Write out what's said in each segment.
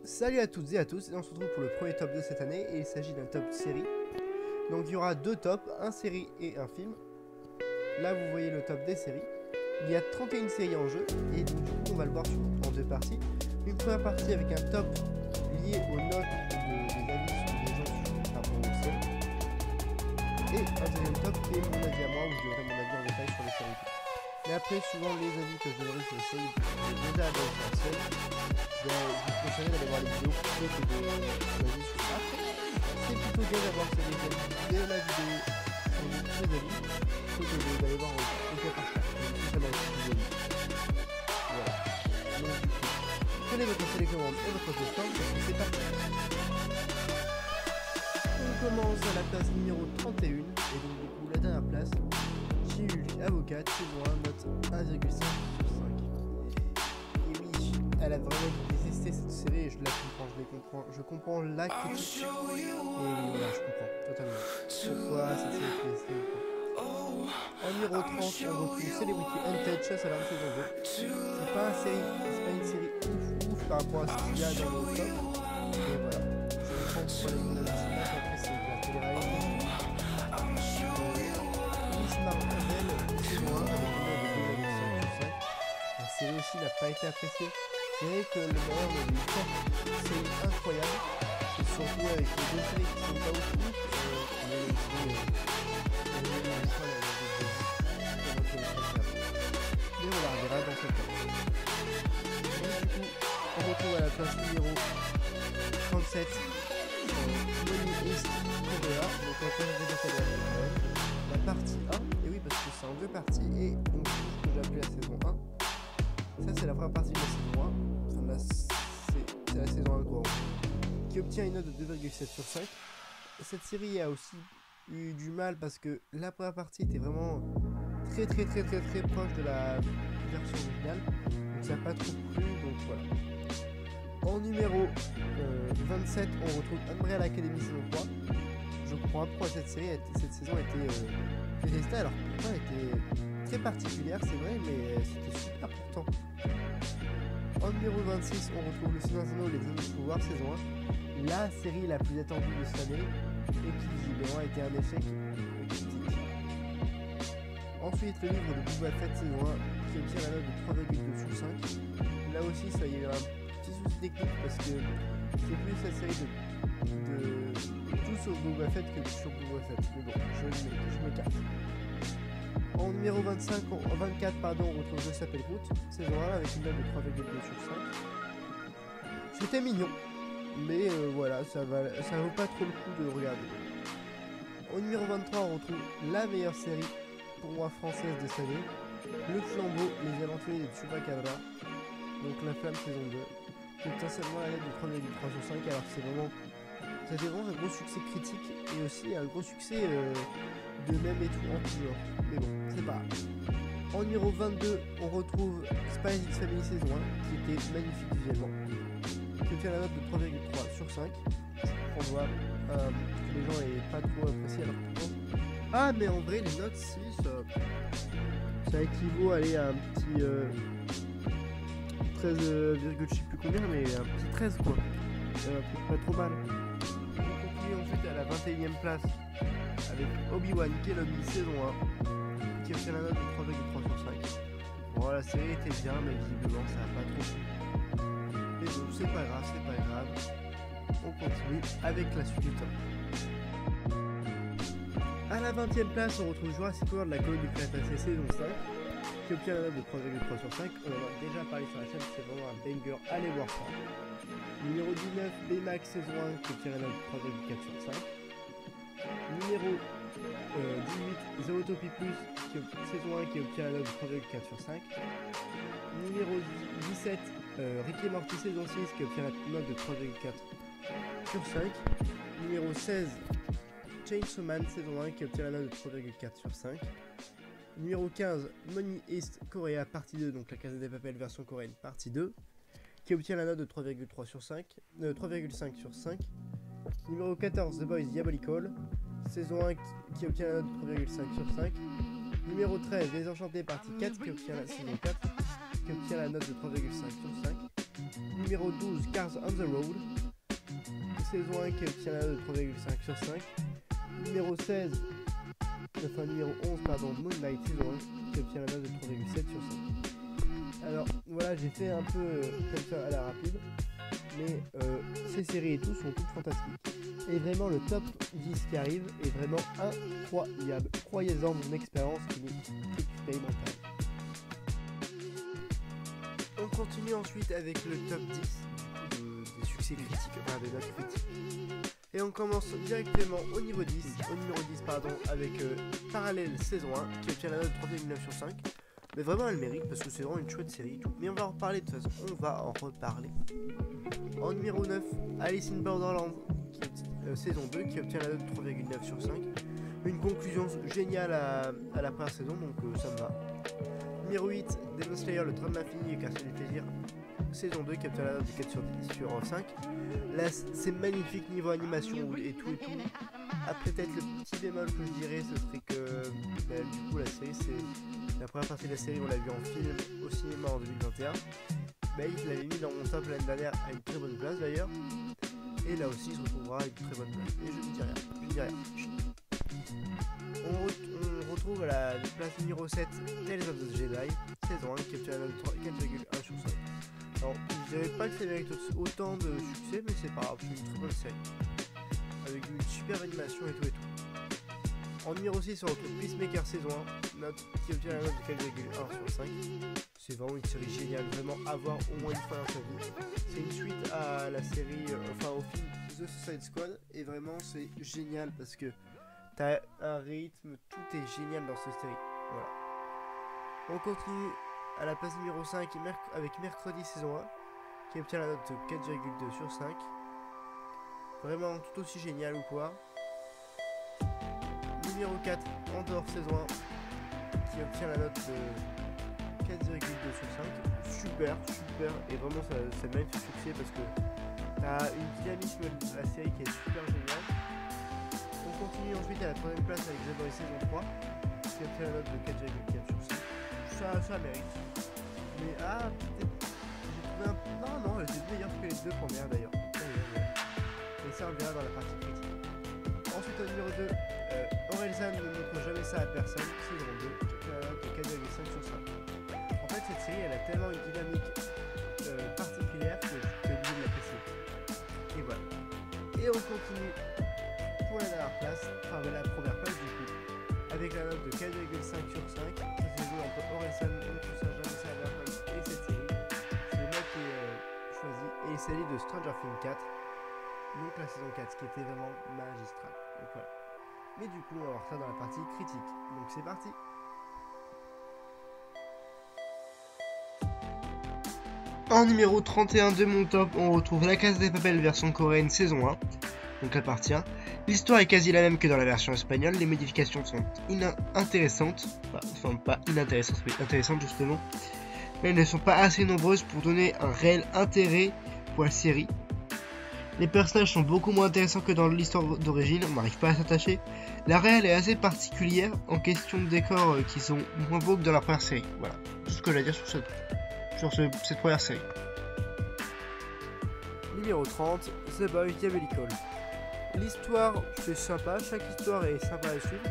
Salut à toutes et à tous, et on se retrouve pour le premier top de cette année et il s'agit d'un top série. Donc il y aura deux tops, un série et un film. Là vous voyez le top des séries. Il y a 31 séries en jeu et donc du coup on va le voir en deux parties. Une première partie avec un top lié aux notes des avis des gens par rapport aux séries. Et un deuxième top qui est mon avis à moi où je donnerai mon avis en détail sur les séries. Mais après, suivant les avis que je donnerai sur les séries, j'ai déjà adoré sur la série. Je vous conseillerais d'aller voir les vidéos plutôt que de choisir sur ça. C'est plutôt bien d'avoir ces avis dès la vidéo sur les avis plutôt que d'aller voir au cas par cas. Ça va être plus joli. Voilà. Donc, prenez votre télécommande et votre téléphone parce que c'est parti. On commence à la place numéro 31 et donc du coup la dernière place. J'ai eu Avocat, saison 1, note 1,5 sur 5. Et oui, elle a vraiment détesté cette série et je la comprends, je comprends la critique. Et oui, voilà, je comprends totalement. Pourquoi cette série est détestée ou quoi. En numéro 30, on retrouve Celebrity Hunted, Chasse à l'arme saison 2. C'est pas une série ouf par rapport à ce qu'il y a dans le top. Mais voilà, je comprends pourquoi les gens ne la pas. Après, c'est de la télé-réalité. La série aussi n'a pas été appréciée. C'est vrai que le meilleur de l'histoire, c'est incroyable. Et surtout avec les deux séries qui sont pas ouf. Mais voilà, on verra dans cette fois. Donc du coup, on retrouve à la place numéro 37. Money East Korea. Donc la première la partie 1. Et oui, parce que c'est en deux parties. Et donc ce que j'ai appelé la saison 1. Ça c'est la première partie de la saison 1, enfin, c'est la saison 1 quoi, qui obtient une note de 2,7 sur 5. Cette série a aussi eu du mal parce que la première partie était vraiment très proche de la version originale, donc ça n'a pas trop plu, donc voilà. En numéro 27, on retrouve Umbrella Academy saison 3. Je comprends pas pourquoi cette saison a été détestée, alors pourtant elle était très particulière, c'est vrai, mais c'était super pourtant. En numéro 26, on retrouve Le Seigneur des Anneaux, Les Anneaux du Pouvoir, saison 1. La série la plus attendue de cette année et qui visiblement a été un échec critique. Ensuite, le livre de Boba Fett, saison 1, qui obtient la note de 3,2 sur 5. Là aussi, ça y a eu un petit souci technique parce que c'est plus la série de tout sur Boba Fett que sur Boba Fett. Mais bon, je m'écarte. En numéro 24, on retrouve Je s'appelle Groot, saison 1 avec une note de 3,2 sur 5. C'était mignon, mais voilà, ça vaut pas trop le coup de regarder. Au numéro 23, on retrouve la meilleure série, pour moi française de cette année, Le Flambeau, Les Aventuriers de Chupacabra, donc La Flamme saison 2, qui obtient seulement la note de 3,3 sur 5, alors que c'était vraiment un gros succès critique et aussi un gros succès de même et tout en tout genre. Mais bon, c'est pas grave. En numéro 22, on retrouve Spy X Family saison 1, qui était magnifique visuellement, qui obtient la note de 3,3 sur 5. On voit que les gens n'aient pas trop apprécié alors pourtant. Ah, mais en vrai, les notes, si, ça équivaut à un petit 13, je sais plus combien, mais un petit 13 quoi. Pas trop mal. On continue ensuite à la 21e place avec Obi-Wan Kenobi saison 1 qui obtient la note de 3,3 sur 5. Bon, la série était bien, mais visiblement ça n'a pas trop plu. Mais bon, c'est pas grave. On continue avec la suite du top. A la 20e place, on retrouve Jurassic World, la colonie du Crétacé saison 5 qui obtient la note de 3,3 sur 5. On en a déjà parlé sur la chaîne, c'est vraiment un banger, allez voir ça. Numéro 19, Baymax saison 1 qui obtient la note de 3,4 sur 5. Numéro 18, Zootopie Plus saison 1 qui obtient la note de 3,4 sur 5. Numéro 17, Rick et Morty saison 6 qui obtient la note de 3,4 sur 5. Numéro 16, Chainsaw Man saison 1 qui obtient la note de 3,4 sur 5. Numéro 15, Money East Korea partie 2, donc la Casa des Papel version coréenne partie 2, qui obtient la note de 3,3 sur 5, 3,5 sur 5. Numéro 14, The Boys Diabolical, saison 1 qui obtient la note de 3,5 sur 5. Numéro 13, Désenchanté partie 4 qui obtient la saison 4, qui obtient la note de 3,5 sur 5. Numéro 12, Cars on the Road. Saison 1 qui obtient la note de 3,5 sur 5. Numéro 16, enfin numéro 11, pardon, Moon Knight saison 1 qui obtient la note de 3,7 sur 5. Alors voilà, j'ai fait un peu comme ça à la rapide, mais ces séries et tout sont toutes fantastiques. Et vraiment le top 10 qui arrive est vraiment incroyable. Croyez-en, mon expérience qui est expérimentale. On continue ensuite avec le top 10 des succès critiques, enfin des notes critiques. Et on commence directement au niveau 10, au numéro 10 pardon, avec Parallèle saison 1 qui obtient la note de 3,9 sur 5. Mais vraiment elle mérite parce que c'est vraiment une chouette série. Mais on va en reparler de toute façon, on va en reparler. En numéro 9, Alice in Borderland saison 2 qui obtient la note de 3,9 sur 5. Une conclusion géniale à la première saison, donc ça me va. Numéro 8, Demon Slayer, le train de l'infini et Quartier du plaisir, saison 2 qui obtient la note de 4 sur 10 sur 5. Là c'est magnifique niveau animation et tout. Après peut-être le petit bémol que je dirais, ce serait que du coup la série, c'est la première partie de la série, on l'a vu en film au cinéma en 2021. Je l'avais mis dans mon top l'année dernière à une très bonne place d'ailleurs. Et là aussi il se retrouvera à une très bonne place. Et je ne dis rien. On retrouve à la place numéro 7 Tales of the Jedi, saison 1 qui obtient la note de 4,1 sur 5. Alors je dirais pas que ça mérite autant de succès, mais c'est pas grave, c'est une très bonne série. Avec une super animation et tout. En numéro 6 on retrouve Peacemaker saison 1, note qui obtient la note de 4,1 sur 5. C'est vraiment une série géniale, vraiment à voir au moins une fois dans sa vie. C'est une suite à la série, au film The Suicide Squad, et vraiment c'est génial parce que t'as un rythme, tout est génial dans cette série. Voilà. On continue à la place numéro 5 avec Mercredi saison 1 qui obtient la note de 4,2 sur 5. Vraiment tout aussi génial ou quoi. Numéro 4, Andorre saison 1 qui obtient la note de 4,2 sur 5. Super, et vraiment ça mérite ce succès parce que t'as une dynamisme de la série qui est super géniale. On continue ensuite à la troisième place avec The Boys saison 3 qui obtient la note de 4,4 sur 5. Ça mérite. Mais peut-être j'ai trouvé un... Non, elle était meilleure que les deux premières d'ailleurs. Mais ça on verra dans la partie critique. Ensuite au numéro 2, Orelsan ne montre jamais ça à personne, saison 2, qui obtient la note de 4,5 sur 5. En fait cette série elle a tellement une dynamique particulière que j'ai obligé de l'apprécier. Et voilà. Et on continue pour la dernière place, la première place du coup, avec la note de 4,5 sur 5. Ça se joue entre Orelsan, ne montre jamais ça à personne et cette série. C'est le mec qui est choisi. Et il s'agit de Stranger Things 4. Donc la saison 4 qui était vraiment magistrale. Donc voilà. Mais du coup on va voir ça dans la partie critique. Donc c'est parti. En numéro 31 de mon top, on retrouve La Casa de Papel version coréenne saison 1. Donc la partie 1. L'histoire est quasi la même que dans la version espagnole. Les modifications sont intéressantes. Enfin pas inintéressantes mais intéressantes justement. Mais elles ne sont pas assez nombreuses pour donner un réel intérêt pour la série. Les personnages sont beaucoup moins intéressants que dans l'histoire d'origine, on n'arrive pas à s'attacher. La réelle est assez particulière en question de décors qui sont moins beaux que dans la première série. Voilà, tout ce que j'ai à dire sur cette première série. Numéro 30, The Boys Diabolical. L'histoire c'est sympa, chaque histoire est sympa à suivre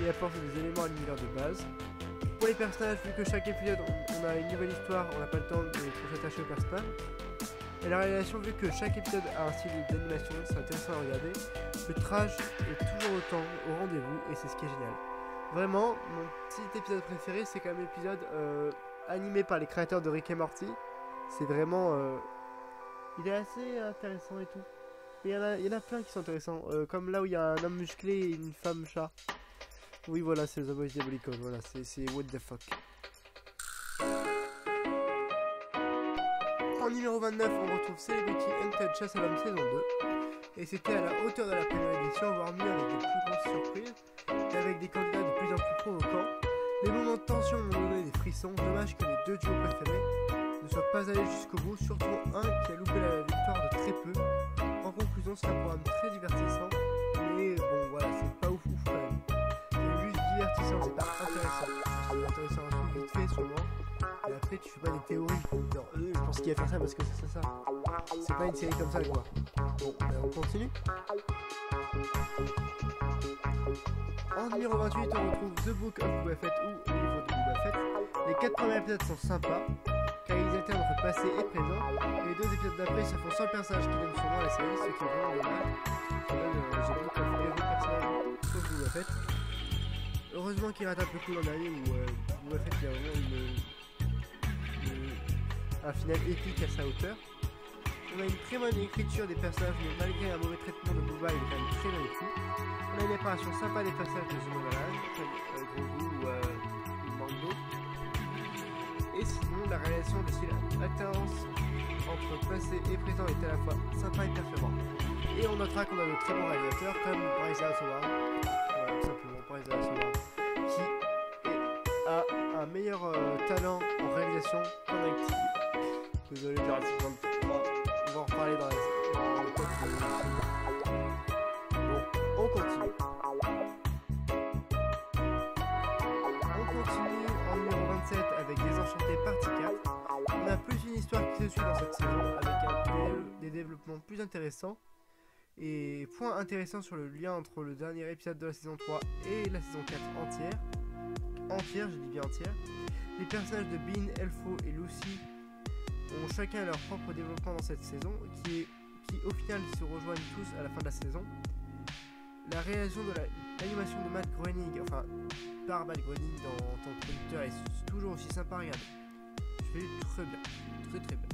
et apporte des éléments à l'univers de base. Pour les personnages, vu que chaque épisode on a une nouvelle histoire, on n'a pas le temps de s'attacher aux personnages. Et la réalisation, vu que chaque épisode a un style d'animation, c'est intéressant à regarder. Le trash est toujours autant au rendez-vous et c'est ce qui est génial. Vraiment, mon petit épisode préféré, c'est quand même l'épisode animé par les créateurs de Rick et Morty. C'est vraiment... il est assez intéressant et tout. Mais il y en a plein qui sont intéressants. Comme là où il y a un homme musclé et une femme chat. Oui, voilà, c'est The Boys Diabolical. Voilà, c'est what the fuck. En numéro 29, on retrouve Celebrity Untouched Asylum saison 2. Et c'était à la hauteur de la première édition, voire mieux avec des plus grosses surprises. Et avec des candidats de plus en plus provocants. Les moments de tension m'ont donné des frissons. Dommage que mes deux duos préférés ne soient pas allés jusqu'au bout. Surtout un qui a loupé la victoire de très peu. En conclusion, c'est un programme très divertissant. Mais bon, voilà, c'est pas ouf quand même. C'est juste divertissant, c'est pas intéressant. C'est intéressant un peu vite fait seulement. Et après, tu fais pas des théories. Genre, pense qu'il va faire ça parce que c'est ça. C'est pas une série comme ça quoi. Bon, on continue. En numéro 28, on retrouve The Book of Boba Fett ou le livre de Boba Fett. Les 4 premiers épisodes sont sympas car ils alternent entre passé et présent. Les 2 épisodes d'après se font sans le personnage qui donne son nom à la série, ce qui est vraiment dommage. J'ai beaucoup préféré le personnage sauf Boba Fett. Heureusement qu'il rate un peu le coup dans l'année où Boba Fett il a vraiment un final épique à sa hauteur. On a une très bonne écriture des personnages, mais malgré un mauvais traitement de Boba, il est quand même très bien écrit. On a une préparation sympa des personnages de The Mandalorian, comme Grogu ou Mando. Et sinon, la réalisation de style alternance entre passé et présent est à la fois sympa et performant. Et on notera qu'on a de très bons réalisateurs comme Bryce Dallas Howard, tout simplement Bryce Dallas Howard, qui a un meilleur talent en réalisation qu'en acting. Désolé, Jurassic World 3, on va en reparler dans le code de... Bon, on continue. On continue en numéro 27 avec Désenchanté partie 4. On a plus une histoire qui se suit dans cette saison avec des développements plus intéressants. Et point intéressant sur le lien entre le dernier épisode de la saison 3 et la saison 4 entière, je dis bien entière. Les personnages de Bean, Elfo et Lucy ont chacun leur propre développement dans cette saison qui au final se rejoignent tous à la fin de la saison. La réalisation de l'animation de Matt Groening, enfin par Matt Groening en tant que producteur est toujours aussi sympa à regarder. Je fais très bien, très bien.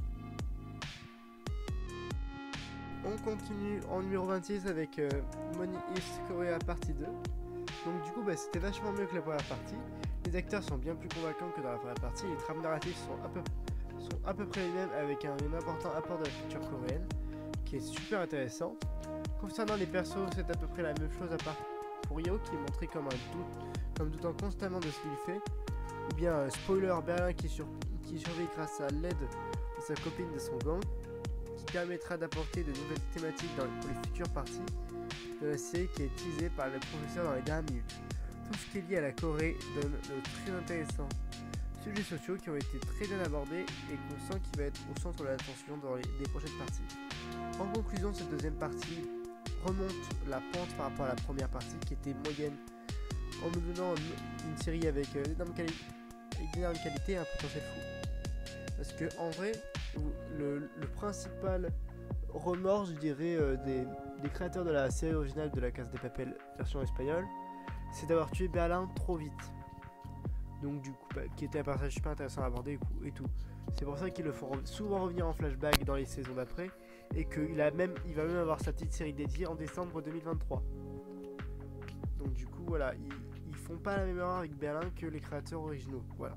On continue en numéro 26 avec Money East Korea partie 2. Donc du coup c'était vachement mieux que la première partie. Les acteurs sont bien plus convaincants que dans la première partie. Les trames narratives sont à peu près les mêmes avec un important apport de la culture coréenne qui est super intéressant. Concernant les persos, c'est à peu près la même chose à part pour Ryo qui est montré comme doutant constamment de ce qu'il fait. Ou bien spoiler Berlin qui survit grâce à l'aide de sa copine de son gang, qui permettra d'apporter de nouvelles thématiques pour les futures parties de la série qui est teasée par le professeur dans les dernières minutes. Tout ce qui est lié à la Corée donne de très intéressants sujets sociaux qui ont été très bien abordés et qu'on sent qu'il va être au centre de l'attention dans les prochaines parties. En conclusion, cette deuxième partie remonte la pente par rapport à la première partie qui était moyenne, en nous donnant une série avec d'énormes qualités et un potentiel fou. Parce que en vrai, le principal remords, je dirais, des créateurs de la série originale de la Casa de Papel version espagnole, c'est d'avoir tué Berlin trop vite. Donc du coup, qui était un personnage super intéressant à aborder et tout. C'est pour ça qu'ils le font souvent revenir en flashback dans les saisons d'après, et qu'il va même avoir sa petite série dédiée en décembre 2023. Donc du coup, voilà, ils font pas la même erreur avec Berlin que les créateurs originaux. Voilà.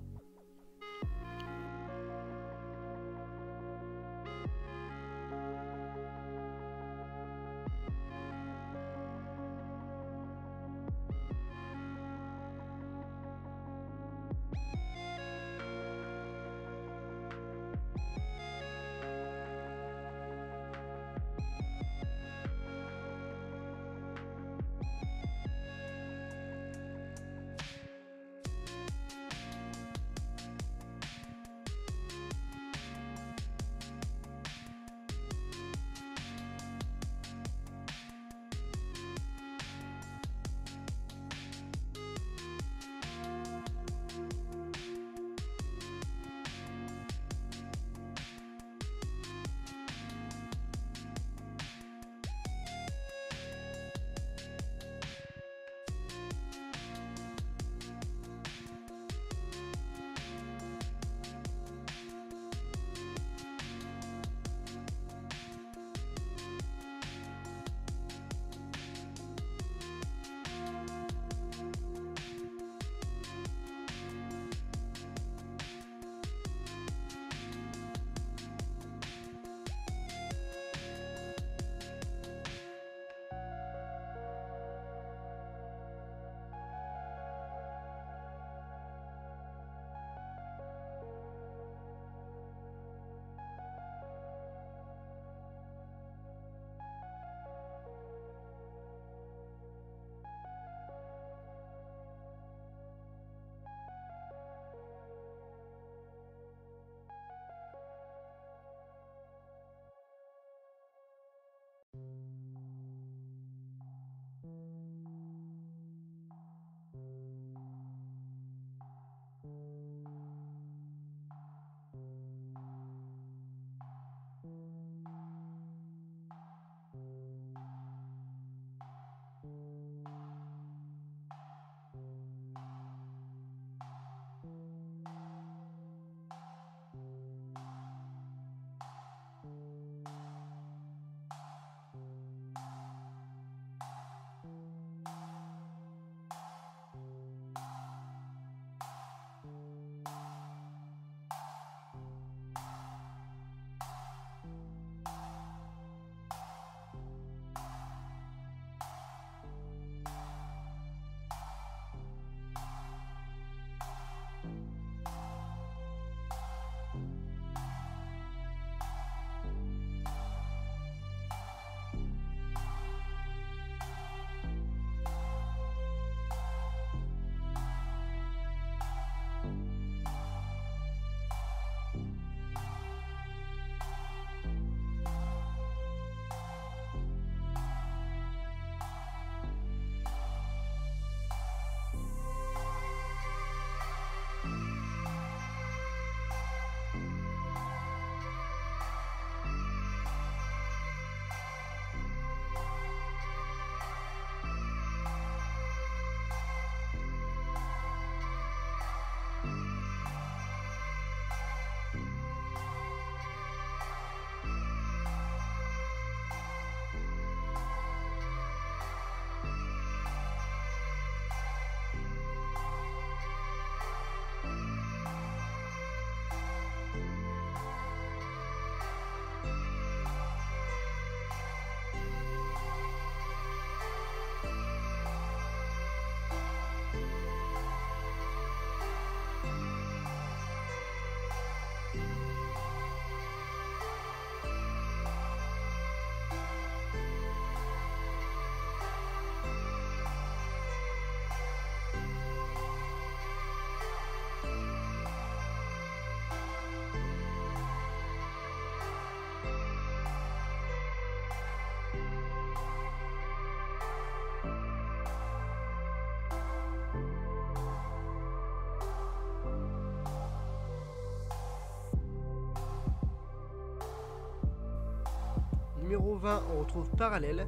numéro 20, on retrouve Parallèle.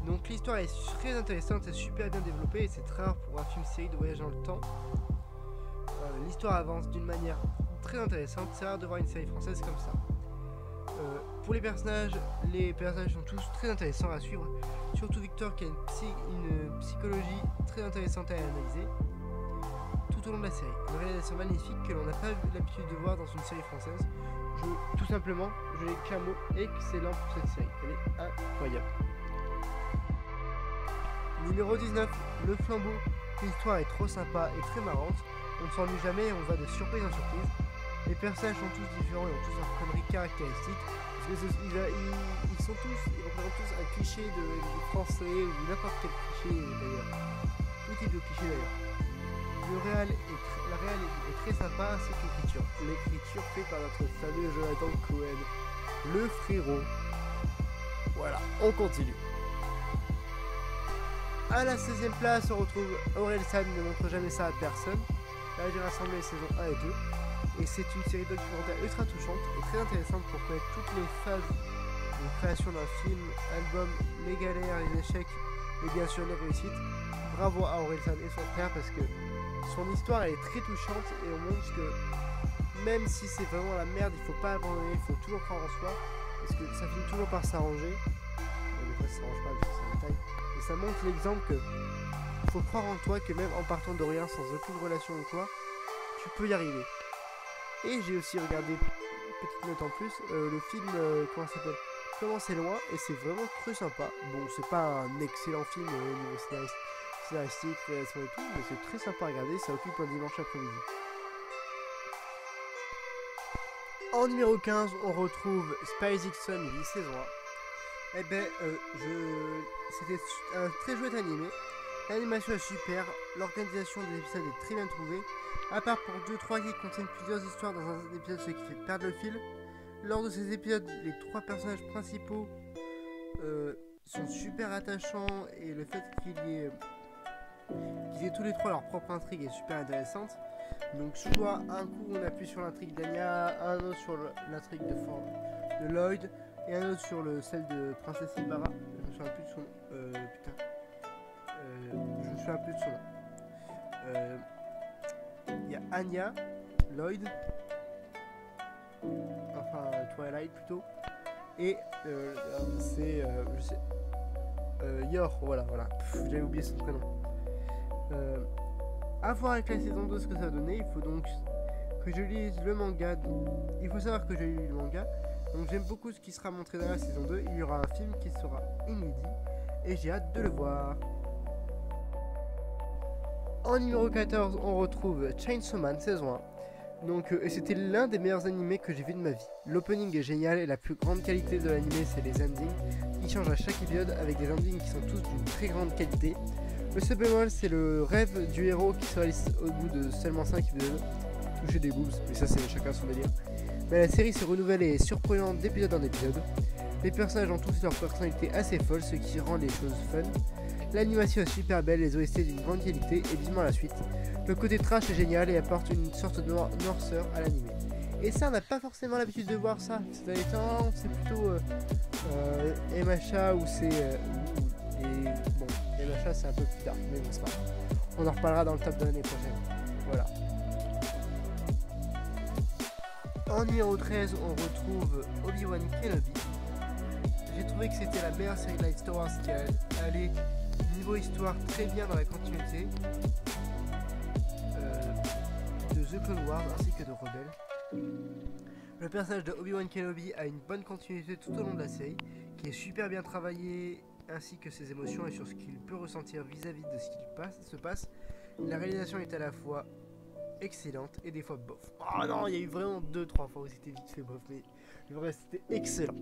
Donc l'histoire est très intéressante, c'est super bien développé et c'est très rare pour un film-série de voyage dans le temps. L'histoire avance d'une manière très intéressante, c'est rare de voir une série française comme ça. Pour les personnages sont tous très intéressants à suivre, surtout Victor qui a une psychologie très intéressante à analyser tout au long de la série. Une réalisation magnifique que l'on n'a pas l'habitude de voir dans une série française. Tout simplement, je l'ai qu'un mot, excellent pour cette série, elle est incroyable. Numéro 19, Le Flambeau. L'histoire est trop sympa et très marrante, on ne s'ennuie jamais et on va de surprise en surprise. Les personnages sont tous différents et ont tous leurs conneries caractéristiques. Ils représentent tous un cliché de français ou n'importe quel cliché d'ailleurs. Tout type de cliché d'ailleurs. La réal est très sympa, c'est l'écriture. L'écriture faite par notre fameux Jonathan Cohen, le frérot. Voilà, on continue. À la 16e place, on retrouve Orelsan ne montre jamais ça à personne. Là, j'ai rassemblé les saisons 1 et 2. Et c'est une série documentaire ultra touchante et très intéressante pour connaître toutes les phases de création d'un film, album, les galères, les échecs et bien sûr les réussites. Bravo à Orelsan et son frère parce que son histoire elle est très touchante et on montre que même si c'est vraiment la merde, il faut pas abandonner, il faut toujours croire en soi parce que ça finit toujours par s'arranger. Des fois ça s'arrange pas parce que c'est un détail. Et ça montre l'exemple que faut croire en toi, que même en partant de rien, sans aucune relation ou quoi, tu peux y arriver. Et j'ai aussi regardé, petite note en plus, le film, comment ça s'appelle, Comment c'est loin, et c'est vraiment très sympa. Bon, c'est pas un excellent film au niveau scénaristique, réalisation et tout, mais c'est très sympa à regarder, ça occupe un dimanche après-midi. En numéro 15, on retrouve Spice X Family, saison 1. Eh ben, c'était un très chouette animé. L'animation est super, l'organisation des épisodes est très bien trouvée, à part pour 2-3 qui contiennent plusieurs histoires dans un épisode, ce qui fait perdre le fil. Lors de ces épisodes, les 3 personnages principaux sont super attachants et le fait qu'ils aient tous les 3 leur propre intrigue est super intéressante. Donc soit un coup on appuie sur l'intrigue d'Anya, un autre sur l'intrigue de Lloyd et un autre sur celle de Princesse Ibarra. Je me souviens plus de son je me souviens plus de son nom. Il y a Anya, Lloyd, enfin Twilight plutôt, et Yor, voilà. J'avais oublié son prénom. À voir avec la saison 2 ce que ça va donner, il faut donc que je lise le manga. Il faut savoir que j'ai lu le manga, donc j'aime beaucoup ce qui sera montré dans la saison 2. Il y aura un film qui sera inédit et j'ai hâte de le voir. En numéro 14, on retrouve Chainsaw Man saison 1. Donc, et c'était l'un des meilleurs animés que j'ai vu de ma vie. L'opening est génial et la plus grande qualité de l'animé, c'est les endings. Ils changent à chaque épisode avec des endings qui sont tous d'une très grande qualité. Le seul bémol, c'est le rêve du héros qui se réalise au bout de seulement 5 épisodes. Toucher des boobs, mais ça c'est chacun son délire. Mais la série se renouvelle et est surprenante d'épisode en épisode. Les personnages ont tous leur personnalité assez folle, ce qui rend les choses fun. L'animation est super belle, les OST d'une grande qualité et vivement la suite. Le côté trash est génial et apporte une sorte de noirceur à l'animé. Et ça, on n'a pas forcément l'habitude de voir ça. C'est plutôt MHA ou c'est... bon, MHA c'est un peu plus tard, mais bon, c'est pas grave. On en reparlera dans le top de l'année prochaine. Voilà. En numéro 13, on retrouve Obi-Wan Kenobi. J'ai trouvé que c'était la meilleure série de la Star Wars qui allait niveau histoire très bien dans la continuité de The Clone Wars ainsi que de Rebels. Le personnage de Obi-Wan Kenobi a une bonne continuité tout au long de la série, qui est super bien travaillé, ainsi que ses émotions et sur ce qu'il peut ressentir vis-à-vis de ce qui se passe. La réalisation est à la fois excellente et des fois bof. Oh non, il y a eu vraiment 2-3 fois où c'était vite fait bof, mais le reste c'était excellent.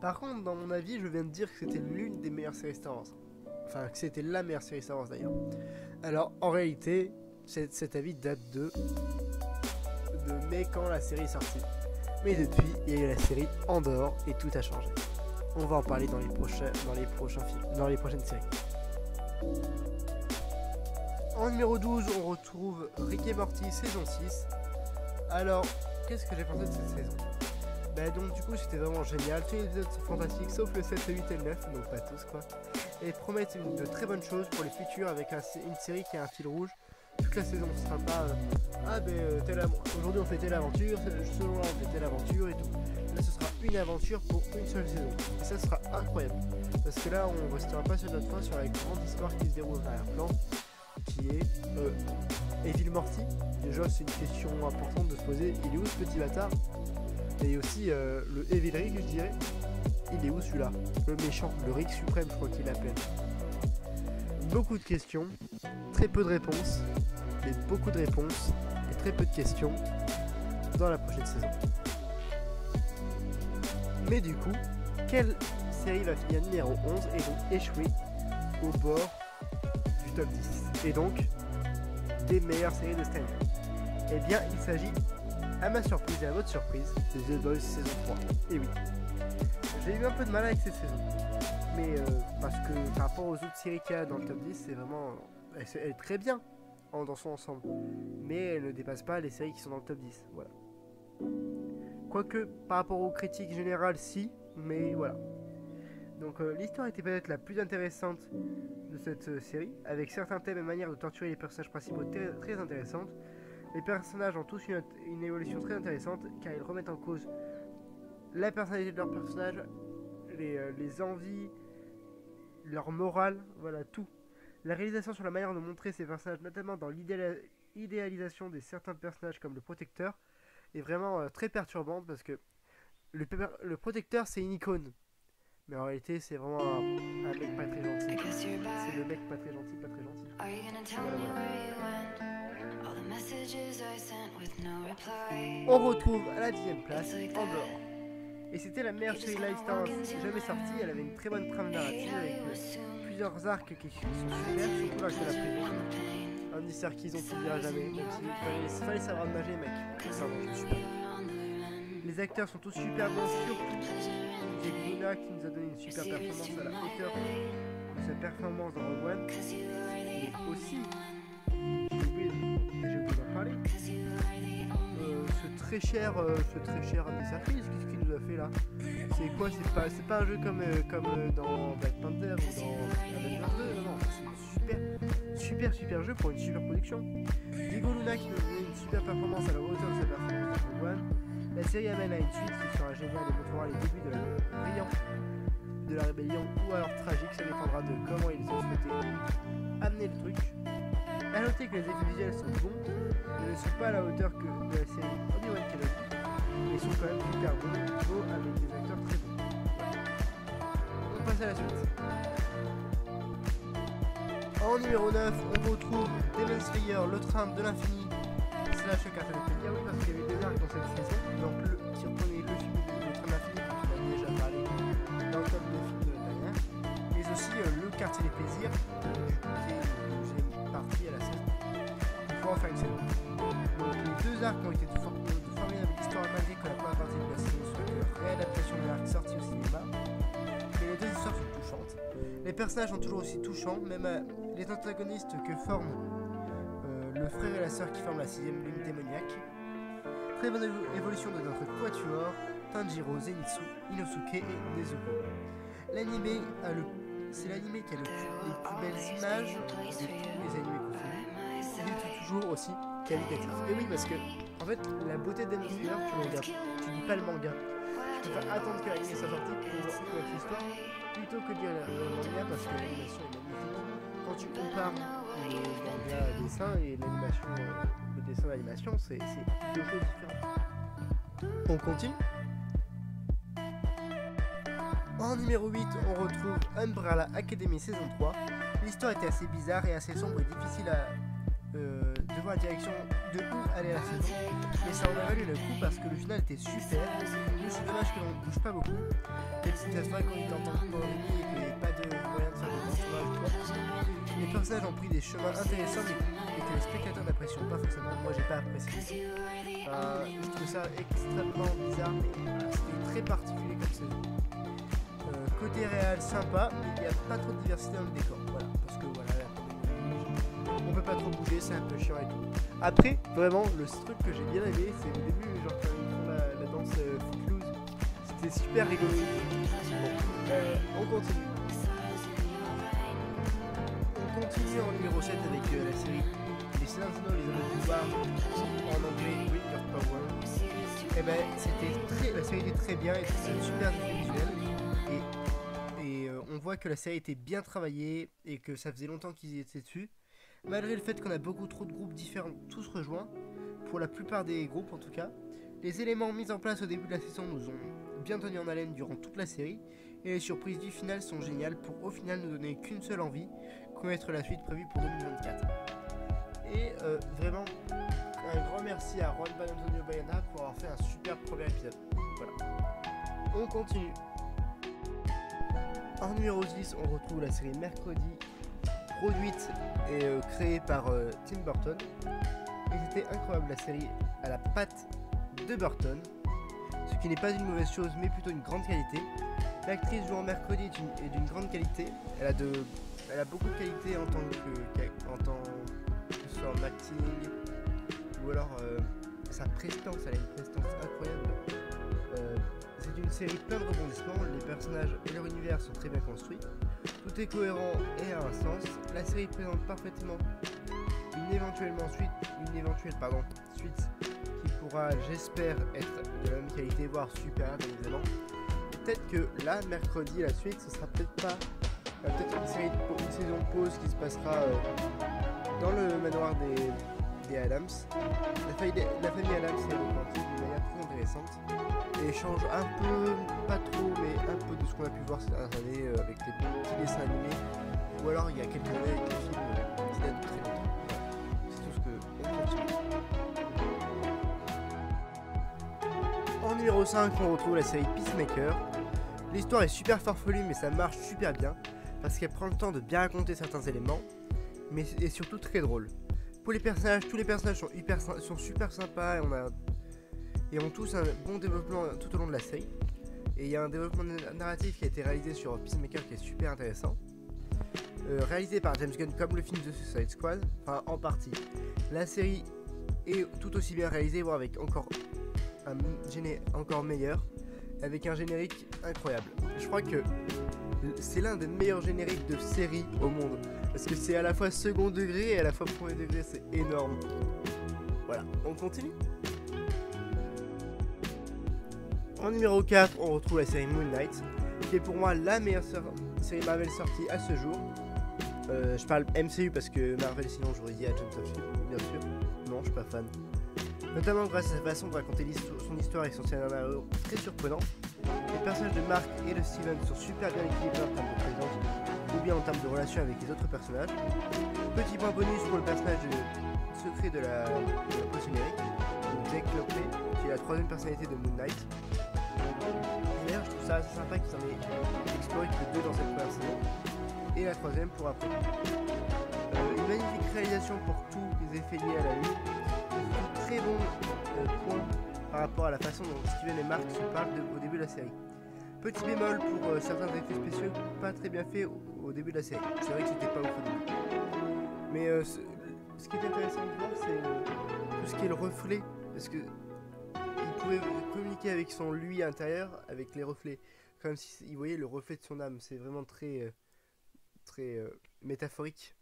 Par contre, dans mon avis, je viens de dire que c'était l'une des meilleures séries Star Wars. Enfin, que c'était la meilleure série Star Wars d'ailleurs. Alors, en réalité, cet avis date de mai quand la série est sortie. Mais depuis, il y a eu la série Andor et tout a changé. On va en parler dans les prochains films, dans les prochaines séries. En numéro 12, on retrouve Rick et Morty saison 6. Alors, qu'est-ce que j'ai pensé de cette saison ? Bah donc du coup c'était vraiment génial, tous les épisodes sont fantastiques sauf le 7, le 8 et le 9, donc pas tous quoi. Et promettent de très bonnes choses pour les futurs avec une série qui a un fil rouge. Toute la saison, ce sera pas aujourd'hui on fait telle aventure, ce jour-là on fait telle aventure et tout. Là ce sera une aventure pour une seule saison. Et ça sera incroyable. Parce que là on restera pas sur notre fin sur la grande histoire qui se déroule à l'arrière-plan, qui est Evil Morty. Déjà c'est une question importante de se poser, il est où ce petit bâtard? Et aussi le Evil Rick, je dirais. Il est où celui-là? Le méchant, le Rick suprême, je crois qu'il l'appelle. Beaucoup de questions, très peu de réponses, mais beaucoup de réponses et très peu de questions dans la prochaine saison. Mais du coup, quelle série va finir numéro 11 et donc échouer au bord du top 10 et donc des meilleures séries de cette année? Eh bien, il s'agit, à ma surprise et à votre surprise, de The Boys saison 3. Et oui, j'ai eu un peu de mal avec cette saison. Mais parce que par rapport aux autres séries qu'il y a dans le top 10, c'est vraiment... Elle est très bien dans son ensemble. Mais elle ne dépasse pas les séries qui sont dans le top 10. Voilà. Quoique, par rapport aux critiques générales, si. Mais voilà. Donc l'histoire était peut-être la plus intéressante de cette série. Avec certains thèmes et manières de torturer les personnages principaux très intéressantes. Les personnages ont tous une évolution très intéressante. Car ils remettent en cause la personnalité de leurs personnages. Les envies, leur morale, voilà tout. La réalisation sur la manière de montrer ces personnages, notamment dans l'idéalisation de certains personnages comme le protecteur, est vraiment très perturbante parce que le protecteur c'est une icône. Mais en réalité c'est vraiment un mec pas très gentil. C'est le mec pas très gentil, pas très gentil. Voilà. On retrouve à la 10e place Andor. Et c'était la meilleure série Lifestyle jamais sortie. Elle avait une très bonne trame narrative avec plusieurs arcs qui sont super, surtout l'arc de la prison. Andy Serkis, on ne dira jamais, même s'il fallait savoir nager, mec. C'est super. Les acteurs sont tous super bons, surtout Jake Luna qui nous a donné une super performance à la hauteur de sa performance dans Rogue One. Mais aussi, j'ai oublié d'en parler, ce très cher Andy Serkis, qu'est-ce qu'il nous a fait là? C'est quoi? C'est pas un jeu comme dans Black Panther ou dans Avengers 2, non, c'est super jeu pour une super production. Diego Luna qui nous a donné une super performance à la hauteur de sa performance dans Rogue One. La série amène à une suite qui sera géniale et montrera les débuts de la rébellion ou alors tragique, ça dépendra de comment ils ont souhaité amener le truc. A noter que les effets visuels sont bons, mais ne sont pas à la hauteur que de la série Obi-Wan Kenobi, mais sont quand même hyper bons, avec des acteurs très bons. On passe à la suite. En numéro 9, on retrouve Demon Slayer, le train de l'infini. Slash Cartel of Media, oui, parce qu'il y avait des arcs dans cette saison. Donc, si on prenait le film de Train d'Infini, dont on a déjà parlé dans le top de film de la dernière, mais aussi le Quartier des Plaisirs, du coup, qui est une deuxième partie à la saison. On pourra en faire une saison. Donc, les deux arcs ont été de formidables histoires, malgré que la première partie de la saison soit une réadaptation de l'arc sorti au cinéma. Mais les deux histoires sont touchantes. Les personnages sont toujours aussi touchants, même les antagonistes que forment le frère et la sœur qui forment la 6ème lune démoniaque. Très bonne évolution de notre quatuor, Tanjiro, Zenitsu, Inosuke et Nezuko. L'anime c'est l'anime qui a les plus belles images de tous les animés confondus. Il est toujours aussi qualitatif. Et oui, parce que en fait, la beauté d'Demon Slayer, tu le regardes, tu lis pas le manga. Tu peux attendre que l'anime soit sorti pour connaître l'histoire, plutôt que de lire le manga parce que l'animation est magnifique. Quand tu compares le manga dessin et l'animation, le dessin d'animation, c'est deux choses différentes. On continue. En numéro 8, on retrouve Umbrella Academy saison 3. L'histoire était assez bizarre et assez sombre et difficile de voir la direction de où aller la saison. Mais ça en a valu le coup parce que le final était super. C'est dommage que l'on ne bouge pas beaucoup. Et c'était vrai qu'on était en tant que pauvre et qu'il n'y avait pas de moyen de faire des personnages. Les personnages ont pris des chemins intéressants mais que les spectateurs n'apprécient pas forcément. Moi j'ai pas apprécié. Je trouve ça extrêmement bizarre, mais c'était très particulier comme saison. Côté réel sympa, mais il n'y a pas trop de diversité dans le décor. Voilà, parce que voilà, on peut pas trop bouger, c'est un peu chiant et tout. Après, vraiment, le truc que j'ai bien aimé, c'est au début, genre quand ils font la danse Footloose, super rigolo. Bon, on continue. On continue en numéro 7 avec la série Les Sentinels, les hommes de pouvoir, en anglais Ring of Power. Et ben, la série était très bien, et c'était un super visuel. Et on voit que la série était bien travaillée et que ça faisait longtemps qu'ils y étaient dessus. Malgré le fait qu'on a beaucoup trop de groupes différents, tous rejoints, pour la plupart des groupes en tout cas, les éléments mis en place au début de la saison nous ont bien tenu en haleine durant toute la série, et les surprises du final sont géniales pour au final nous donner qu'une seule envie, connaître la suite prévue pour 2024. Et vraiment, un grand merci à Juan Antonio Bayona pour avoir fait un super premier épisode. Voilà. On continue. En numéro 10, on retrouve la série Mercredi, produite et créée par Tim Burton. Et c'était incroyable, la série à la patte de Burton, ce qui n'est pas une mauvaise chose mais plutôt une grande qualité. L'actrice jouant Mercredi est d'une grande qualité. Elle a beaucoup de qualité en tant que ce soit en acting ou alors sa prestance. Elle a une prestance incroyable. C'est une série plein de rebondissements, les personnages et leur univers sont très bien construits, tout est cohérent et a un sens. La série présente parfaitement une éventuelle suite qui pourra, j'espère, être de la même qualité, voire supérieure bien évidemment. Peut-être que là, mercredi, la suite, ce sera peut-être pas peut-être une saison de pause qui se passera dans le manoir des Adams. La famille Adams est représentée d'une manière très intéressante et change un peu, pas trop, mais un peu de ce qu'on a pu voir ces dernières années avec les petits dessins animés, ou alors il y a quelques années avec les films qui datent de très longtemps. C'est tout ce qu'on continue. En numéro 5, on retrouve la série Peacemaker. L'histoire est super farfelue, mais ça marche super bien parce qu'elle prend le temps de bien raconter certains éléments, mais est surtout très drôle. Pour les personnages, tous les personnages sont super sympas et ont tous un bon développement tout au long de la série. Et il y a un développement narratif qui a été réalisé sur Peacemaker qui est super intéressant. Réalisé par James Gunn comme le film The Suicide Squad, enfin en partie. La série est tout aussi bien réalisée, voire avec encore meilleur, avec un générique incroyable. Je crois que c'est l'un des meilleurs génériques de série au monde, parce que c'est à la fois second degré et à la fois premier degré, c'est énorme. Voilà, on continue. En numéro 4, on retrouve la série Moon Knight, qui est pour moi la meilleure série Marvel sortie à ce jour. Je parle MCU parce que Marvel, sinon j'aurais dit Agents of S.H.I.E.L.D. bien sûr. Non, je suis pas fan. Notamment grâce à sa façon de raconter son histoire et son scénario très surprenant. Les personnages de Mark et de Steven sont super bien équilibrés en termes de présence ou bien en termes de relation avec les autres personnages. Petit point bonus pour le personnage secret de la post-générique, Jake Lockley, qui est la troisième personnalité de Moon Knight. Et d'ailleurs, je trouve ça assez sympa qu'ils en aient exploré que 2 dans cette première saison, et la troisième pour après. Une magnifique réalisation pour tous les effets liés à la lune. Un très bon point par rapport à la façon dont Steven et Mark se parlent au début de la série. Petit bémol pour certains effets spéciaux pas très bien faits au début de la série. C'est vrai que c'était pas ouf au début. Mais ce qui est intéressant de voir, c'est tout ce qui est le reflet, parce que il pouvait communiquer avec son lui intérieur, avec les reflets, comme s'il voyait le reflet de son âme. C'est vraiment très métaphorique.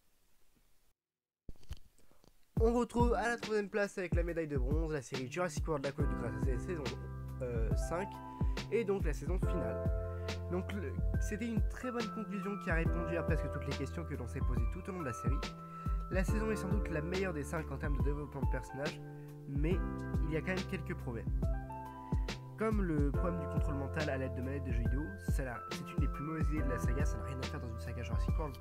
On retrouve à la 3ème place avec la médaille de bronze la série Jurassic World La Côte du grâce à la saison 5 et donc la saison finale. Donc c'était une très bonne conclusion qui a répondu à presque toutes les questions que l'on s'est posées tout au long de la série. La saison est sans doute la meilleure des 5 en termes de développement de personnages, mais il y a quand même quelques problèmes. Comme le problème du contrôle mental à l'aide de manettes de jeux vidéo, c'est une des plus mauvaises idées de la saga, ça n'a rien à faire dans une saga Jurassic World.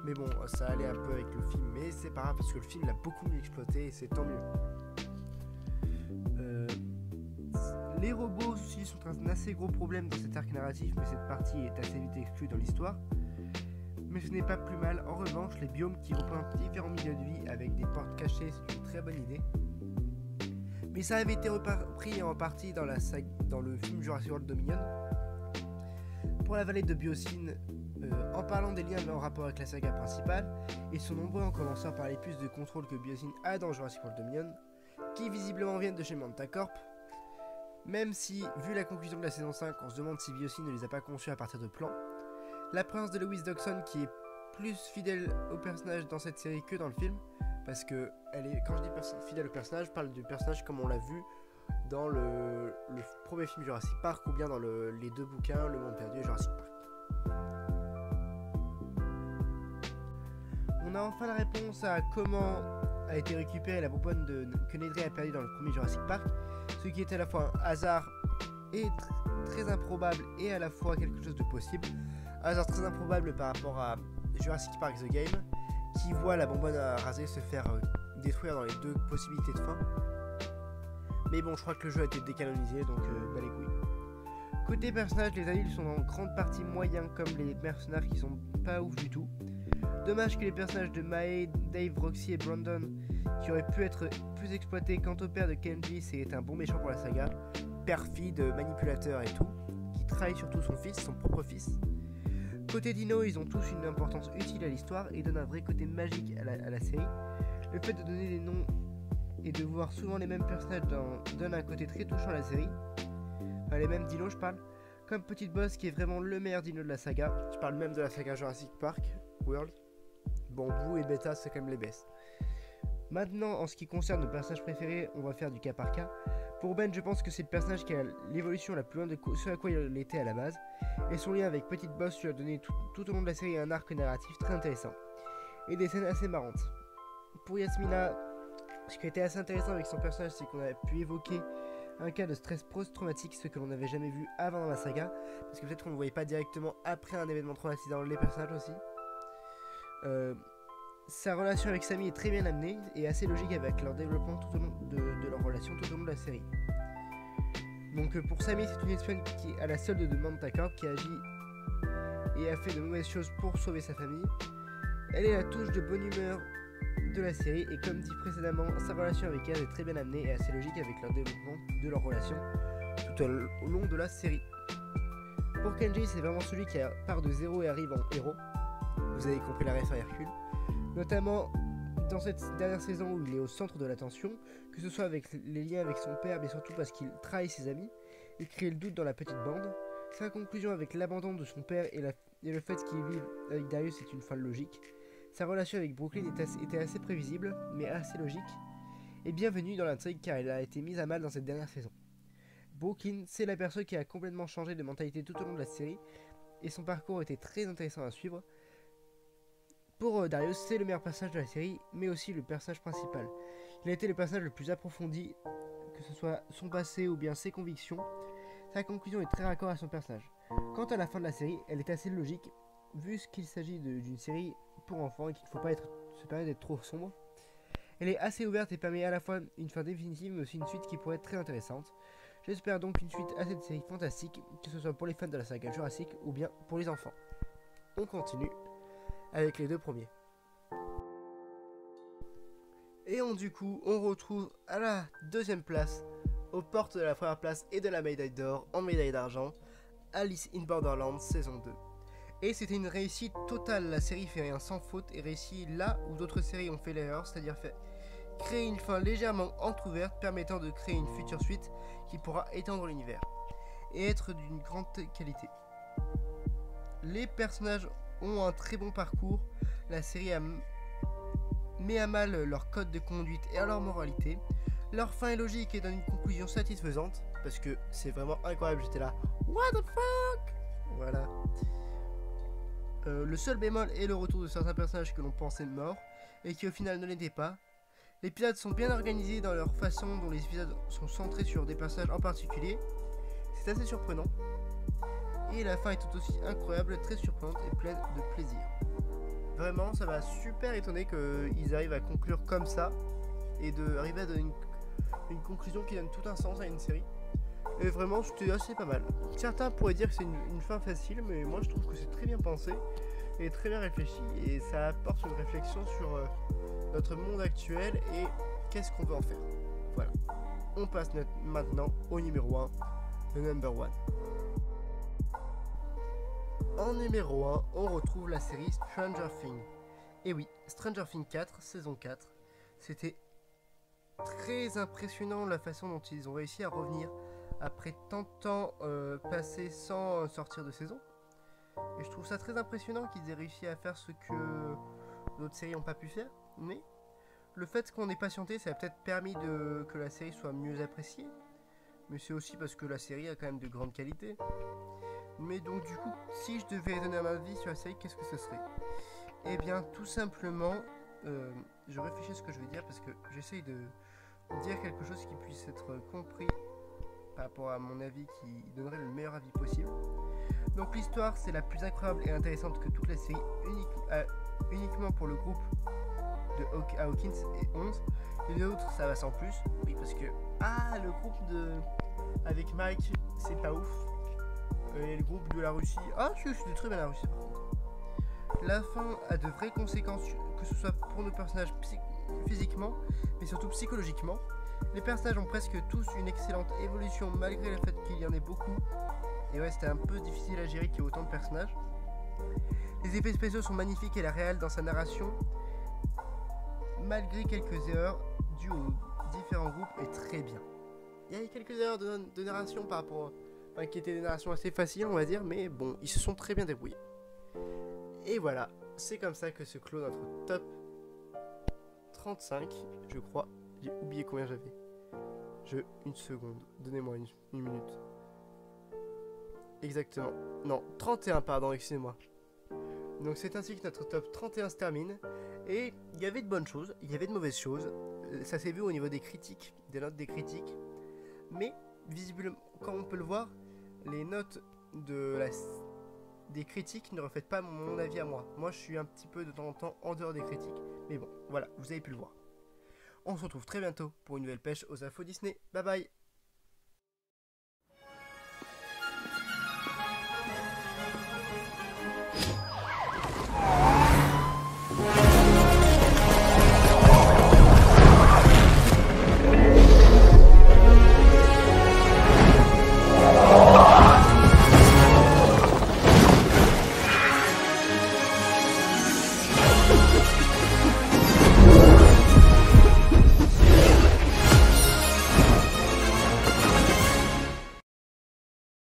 Mais bon, ça allait un peu avec le film, mais c'est pas grave parce que le film l'a beaucoup mieux exploité et c'est tant mieux. Les robots aussi sont un assez gros problème dans cet arc narratif, mais cette partie est assez vite exclue dans l'histoire. Mais ce n'est pas plus mal. En revanche, les biomes qui représentent différents milieux de vie avec des portes cachées, c'est une très bonne idée. Mais ça avait été repris en partie dans le film Jurassic World Dominion. Pour la vallée de Biosyn, en parlant des liens en rapport avec la saga principale, ils sont nombreux en commençant par les puces de contrôle que Biosyn a dans Jurassic World Dominion, qui visiblement viennent de chez Mantacorp. Même si, vu la conclusion de la saison 5, on se demande si Biosyn ne les a pas conçus à partir de plans, la présence de Lois Dawson qui est plus fidèle au personnage dans cette série que dans le film, parce que quand je dis fidèle au personnage, je parle du personnage comme on l'a vu dans le premier film Jurassic Park ou bien dans les 2 bouquins, Le Monde Perdu et Jurassic Park. On a enfin la réponse à comment a été récupérée la bonbonne que Nedry a perdue dans le premier Jurassic Park, ce qui est à la fois un hasard et très improbable et à la fois quelque chose de possible. Un hasard très improbable par rapport à Jurassic Park The Game, qui voit la bonbonne à raser se faire détruire dans les 2 possibilités de fin. Mais bon, je crois que le jeu a été décanonisé, donc bah les couilles. Côté personnages, les adultes sont en grande partie moyens, comme les mercenaires qui sont pas ouf du tout. Dommage que les personnages de Mae, Dave, Roxy et Brandon, qui auraient pu être plus exploités. Quant au père de Kenji, c'est un bon méchant pour la saga, perfide, manipulateur et tout, qui trahit surtout son fils, son propre fils. Côté Dino, ils ont tous une importance utile à l'histoire et donnent un vrai côté magique à la série. Le fait de donner des noms et de voir souvent les mêmes personnages donne un côté très touchant à la série. Enfin, les mêmes dinos, je parle. Comme Petit Boss, qui est vraiment le meilleur dino de la saga. Je parle même de la saga Jurassic Park World. Bon, Blue et Beta, c'est quand même les best. Maintenant, en ce qui concerne nos personnages préférés, on va faire du cas par cas. Pour Ben, je pense que c'est le personnage qui a l'évolution la plus loin de ce à quoi il était à la base. Et son lien avec Petite Boss lui a donné tout au long de la série un arc narratif très intéressant. Et des scènes assez marrantes. Pour Yasmina, ce qui a été assez intéressant avec son personnage, c'est qu'on a pu évoquer un cas de stress post-traumatique, ce que l'on n'avait jamais vu avant dans la saga. Parce que peut-être qu'on ne voyait pas directement après un événement traumatisant les personnages aussi. Sa relation avec Sammy est très bien amenée et assez logique avec leur développement tout au long de leur relation tout au long de la série. Donc pour Sammy, c'est une espionne qui a la seule de Manta Corp qui agit et a fait de mauvaises choses pour sauver sa famille. Elle est la touche de bonne humeur de la série et comme dit précédemment, sa relation avec elle est très bien amenée et assez logique avec leur développement de leur relation tout au long de la série. Pour Kenji, c'est vraiment celui qui part de zéro et arrive en héros. Vous avez compris la ref à Hercule. Notamment dans cette dernière saison où il est au centre de l'attention, que ce soit avec les liens avec son père, mais surtout parce qu'il trahit ses amis et crée le doute dans la petite bande. Sa conclusion avec l'abandon de son père et le fait qu'il vive avec Darius est une fin logique. Sa relation avec Brooklyn était assez prévisible, mais assez logique, et bienvenue dans l'intrigue car elle a été mise à mal dans cette dernière saison. Brooklyn, c'est la personne qui a complètement changé de mentalité tout au long de la série, et son parcours était très intéressant à suivre. Pour Darius, c'est le meilleur personnage de la série, mais aussi le personnage principal. Il a été le personnage le plus approfondi, que ce soit son passé ou bien ses convictions. Sa conclusion est très raccord à son personnage. Quant à la fin de la série, elle est assez logique, vu qu'il s'agit d'une série pour enfants et qu'il ne faut pas se permettre d'être trop sombre. Elle est assez ouverte et permet à la fois une fin définitive, mais aussi une suite qui pourrait être très intéressante. J'espère donc une suite à cette série fantastique, que ce soit pour les fans de la saga Jurassic ou bien pour les enfants. On continue avec les 2 premiers. Et du coup, on retrouve à la 2e place, aux portes de la première place et de la médaille d'or, en médaille d'argent, Alice in Borderland saison 2. Et c'était une réussite totale, la série fait rien sans faute et réussit là où d'autres séries ont fait l'erreur, c'est-à-dire créer une fin légèrement entrouverte permettant de créer une future suite qui pourra étendre l'univers et être d'une grande qualité. Les personnages ont un très bon parcours, la série met à mal leur code de conduite et leur moralité. Leur fin est logique et donne une conclusion satisfaisante, parce que c'est vraiment incroyable, j'étais là, what the fuck. Voilà. Le seul bémol est le retour de certains personnages que l'on pensait morts, et qui au final ne l'étaient pas. Les épisodes sont bien organisés dans leur façon dont les épisodes sont centrés sur des personnages en particulier. C'est assez surprenant. Et la fin est tout aussi incroyable, très surprenante et pleine de plaisir. Vraiment, ça m'a super étonné qu'ils arrivent à conclure comme ça et d'arriver à donner une conclusion qui donne tout un sens à une série. Et vraiment, c'était assez pas mal. Certains pourraient dire que c'est une fin facile, mais moi je trouve que c'est très bien pensé et très bien réfléchi et ça apporte une réflexion sur notre monde actuel et qu'est-ce qu'on veut en faire. Voilà. On passe maintenant au numéro 1, le number 1. En numéro 1, on retrouve la série Stranger Things. Et oui, Stranger Things 4, saison 4. C'était très impressionnant la façon dont ils ont réussi à revenir après tant de temps passé sans sortir de saison. Et je trouve ça très impressionnant qu'ils aient réussi à faire ce que d'autres séries n'ont pas pu faire. Mais le fait qu'on ait patienté, ça a peut-être permis que la série soit mieux appréciée. Mais c'est aussi parce que la série a quand même de grandes qualités. Mais donc du coup, si je devais donner un avis sur la série, qu'est-ce que ce serait? Eh bien tout simplement, je réfléchis à ce que je vais dire parce que j'essaye de dire quelque chose qui puisse être compris par rapport à mon avis, qui donnerait le meilleur avis possible. Donc l'histoire, c'est la plus incroyable et intéressante que toute la série, uniquement pour le groupe de Hawkins et 11. Les autres, ça va sans plus. Oui, parce que le groupe avec Mike, c'est pas ouf. Et le groupe de la Russie, c'est très bien la Russie par contre. La fin a de vraies conséquences, que ce soit pour nos personnages physiquement, mais surtout psychologiquement. Les personnages ont presque tous une excellente évolution malgré le fait qu'il y en ait beaucoup. Et ouais, c'était un peu difficile à gérer qu'il y ait autant de personnages. Les effets spéciaux sont magnifiques et la réelle dans sa narration, malgré quelques erreurs dues aux différents groupes, est très bien. Il y a quelques erreurs de narration par rapport qui étaient des narrations assez faciles, on va dire, mais bon, ils se sont très bien débrouillés. Et voilà, c'est comme ça que se clôt notre top 35, je crois. J'ai oublié combien j'avais. Une seconde, donnez-moi une minute. Exactement. Non, 31, pardon, excusez-moi. Donc c'est ainsi que notre top 31 se termine. Et il y avait de bonnes choses, il y avait de mauvaises choses. Ça s'est vu au niveau des critiques, des notes des critiques. Mais, visiblement, comme on peut le voir, les notes des critiques ne reflètent pas mon avis à moi. Moi, je suis un petit peu de temps en temps en dehors des critiques. Mais bon, voilà, vous avez pu le voir. On se retrouve très bientôt pour une nouvelle pêche aux infos Disney. Bye bye.